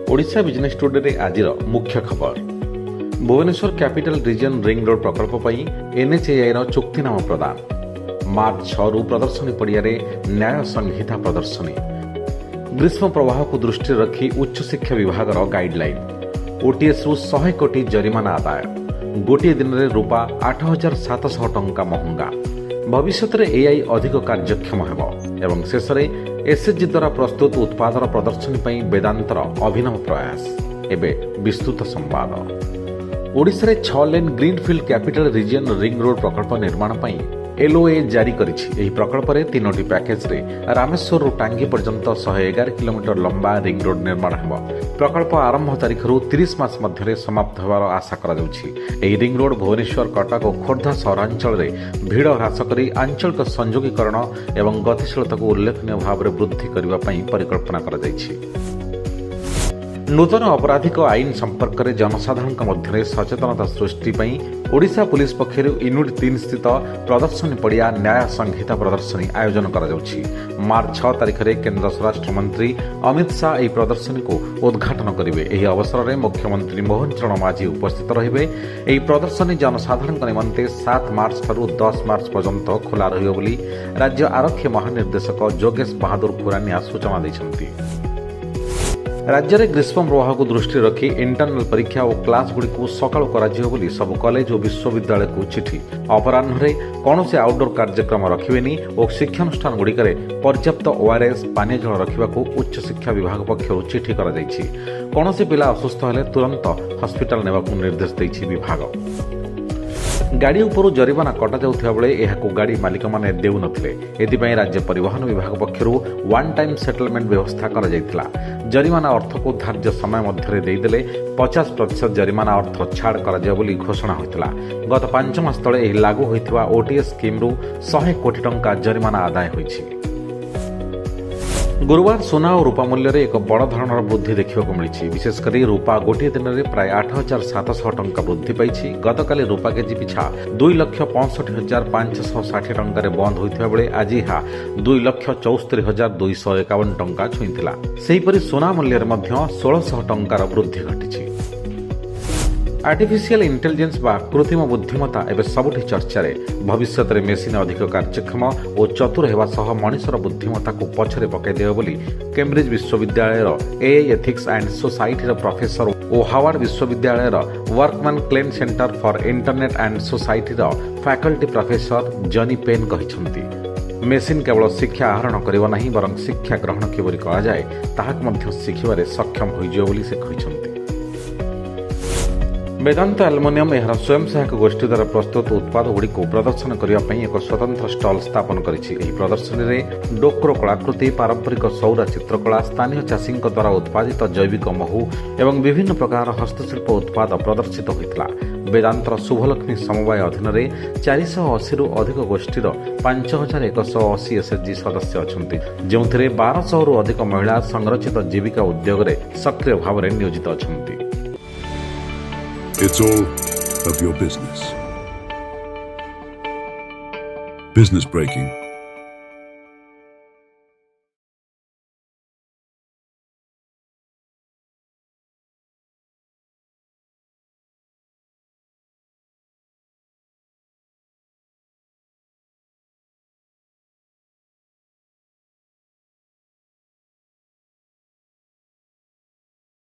Odisha business today आज मुख्य खबर Bhubaneswar capital region ring road प्रकल्प पर एनएचएआई चुक्तिनामा प्रदान मार्च 6 रु प्रदर्शनी पड़िया न्याय संहिता प्रदर्शनी ग्रीष्म प्रवाह को दृष्टि रखी उच्च शिक्षा विभाग गाइडलाइन ओटीएस रु 100 कोटी जरिमाना आदाय गोटे दिन में रूपा 8,700 टंका महंगा भविष्य में एआई अधिक कार्यक्षम एवं शेष में एसएचजी द्वारा प्रस्तुत उत्पादर प्रदर्शनी पर वेदांतर अभिनव प्रयास एवं विस्तृत संवाद ओडिशा रे 6 lane greenfield capital region ring road प्रकल्प निर्माण पर एलओए जारी करिछि। प्रकल्प में 3टी पैकेज रे रामेश्वर रु टांगी पर्यंत 111 किलोमीटर लंबा रिंग रोड निर्माण हेबो। प्रकल्प आरंभ तारीख 30 मास मध्य समाप्त होवार आशा करा जाउछि। एही रिंग रोड भुवनेश्वर कटक और खोर्धा सहरांचल रे भीड़ ह्रास करी आंचलिक संयोगीकरण एवं गतिशीलता को उल्लेखनीय भाव में वृद्धि करने परिकल्पना करा जाइछि। नूतन आपराधिक आईन संपर्क में जनसाधारण मध्य सचेतनता सृष्टि ओडिशा पुलिस पक्षर यूनिट 3 स्थित प्रदर्शनी पड़िया न्याय संहिता प्रदर्शनी आयोजन करा जाउछि। मार्च 6 तारिख में केंद्र स्वराष्ट्र मंत्री अमित शाह यह प्रदर्शनी को उद्घाटन करेंगे। यह अवसर में मुख्यमंत्री मोहन चरण माझी उपस्थित रहिबे। यह प्रदर्शनी जनसाधारण निमंते 7 मार्च ठारू 10 मार्च पर्यंत खोला रहिबो बोली राज्य आरक्षी महानिर्देशक जोगेश बहादुर खुरानिया सूचना दैछन्ति। राज्य में ग्रीष्म प्रवाह को दृष्टि रखी इंटरनाल परीक्षा और क्लास गुड़ी को सकाळु कराजियो बोली सब कॉलेज और विश्वविद्यालय को चिठी अपराह्न कौन से आउटडोर कार्यक्रम रखिबेनी और शिक्षानुष्ठान गुड़िकरे पर्याप्त ओआरएस पानी जल रखा उच्च शिक्षा विभाग पक्षर चिठी करा जायछि। कौन से पिला असुस्थ हेले तुरंत हॉस्पिटल नेबाकू निर्देश दैछि विभाग। गाड़ी उपरू जरिमाना कटा जाउथिबा बेले एहाकू गाड़ी मालिक माने देउ नथिले। एथिपई राज्य परिवहन विभाग पक्षरु वन टाइम सेटलमेंट व्यवस्था करा जायतिला। जरिमाना अर्थ को धार्य समय मध्य देदेले 50% जरिमाना अर्थ छाड़ करा जाय बोली घोषणा होइतिला। गत 5 मास तळे एही लागू होइथिबा ओटीएस स्कीम रु 100 कोटी टंका जरिमाना आदाय होइछि। गुरुवार सोना और रूपा मूल्य रे एक बड़ धरणर वृद्धि देखा मिली। विशेषकर रूपा गोटे दिन में प्राय 8,700 टंका वृद्धि पाई। गतकाली रूपा केजी पिछा 2,65,560 टंकार बंद होता बेले आज यह 2,74,251 टंका छुईला। सेहीपरि सोना मूल्य में 1,600 टंकार वृद्धि घटी। आर्टिफिशियल इंटेलिजेंस बा कृत्रिम बुद्धिमत्ता एवं सबुठी चर्चा भविष्य में मेसीन अधिक कार्यक्षम और चतुर होगा सह मनुष्यर बुद्धिमत्ता को पछरे पकाई देव बोली कैम्ब्रिज विश्वविद्यालय AI ethics and society professor और हार्वर्ड विश्वविद्यालय Berkman Klein Center for Internet and Society faculty professor जनी पेन कहते मेसीन केवल शिक्षा आहरण करिबो नहीं बरं शिक्षा ग्रहण किबरि करा जाए ताहाक मध्य शिखिबारे सक्षम होइजियो बोली से कहते। वेदांत एल्युमिनियम यार स्वयं सहायक गोष्ठी द्वारा प्रस्तुत उत्पाद गुड़ी को प्रदर्शन करने एक स्वतंत्र स्टल स्थापन करिछि। प्रदर्शनी में डोक्रो कलाकृति पारंपरिक सौर चित्रकला स्थानीय चाषी द्वारा उत्पादित जैविक महू एवं विभिन्न प्रकार हस्तशिल्प उत्पाद प्रदर्शित होता। वेदांतर शुभलक्ष्मी समवाय अधीन 480 रु अधिक गोष्ठीर 5,180 एसएचजी सदस्य अच्छा जो 1200 रु अधिक महिला संरचित जीविका उद्योग में सक्रिय भाव में नियोजित अच्छा। It's all of your business. Business breaking.